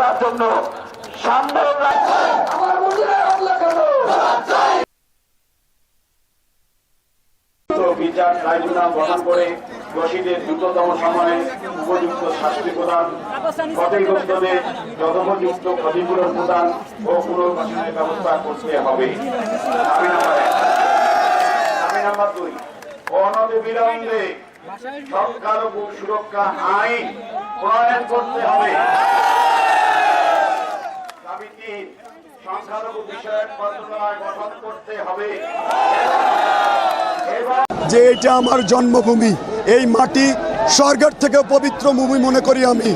করার জন্য সামনে আমার বিচার ট্রাইব্যুনাল গঠন করে দোষীদের দ্রুততম সময়ে উপযুক্ত শাস্তি প্রদান, ক্ষতিগ্রস্তদের যথোপযুক্ত ক্ষতিপূরণ প্রদান ও পুনর্বাসনের ব্যবস্থা করতে হবে। দাবি নাম্বার 2, অনতিবিলম্বে সংখ্যালঘু সুরক্ষা আইন প্রণয়ন করতে হবে। দাবি 3, সংখ্যালঘু বিষয়ক মন্ত্রণালয় গঠন করতে হবে। যে এটা আমার জন্মভূমি, এই মাটি স্বর্গের থেকে পবিত্র ভূমি মনে করি আমি।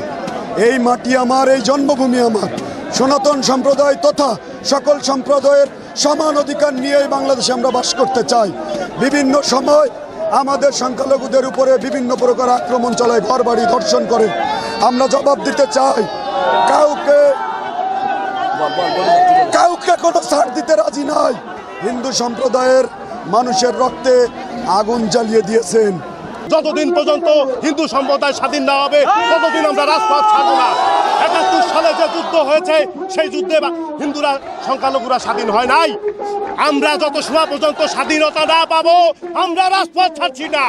এই মাটি আমার, এই জন্মভূমি আমার। সনাতন সম্প্রদায় তথা সকল সম্প্রদায়ের সমান অধিকার নিয়ে বাংলাদেশে আমরা বাস করতে চাই। বিভিন্ন সময় আমাদের সংখ্যালঘুদের উপরে বিভিন্ন প্রকার আক্রমণ চালায়, ঘর বাড়ি ধর্ষণ করে। আমরা জবাব দিতে চাই, কাউকে কোনো ছাড় দিতে রাজি নাই। হিন্দু সম্প্রদায়ের মানুষের রক্তে আগুন জ্বালিয়ে দিয়েছেন। যতদিন পর্যন্ত হিন্দু সম্প্রদায় স্বাধীন না হবে ততদিন আমরা রাজপথ ছাড়ব না। ৭১ সালে যে যুদ্ধ হয়েছে সেই যুদ্ধে হিন্দুরা, সংখ্যালঘুরা স্বাধীন হয় নাই। আমরা যত সময় পর্যন্ত স্বাধীনতা না পাবো আমরা রাজপথ ছাড়ছি না।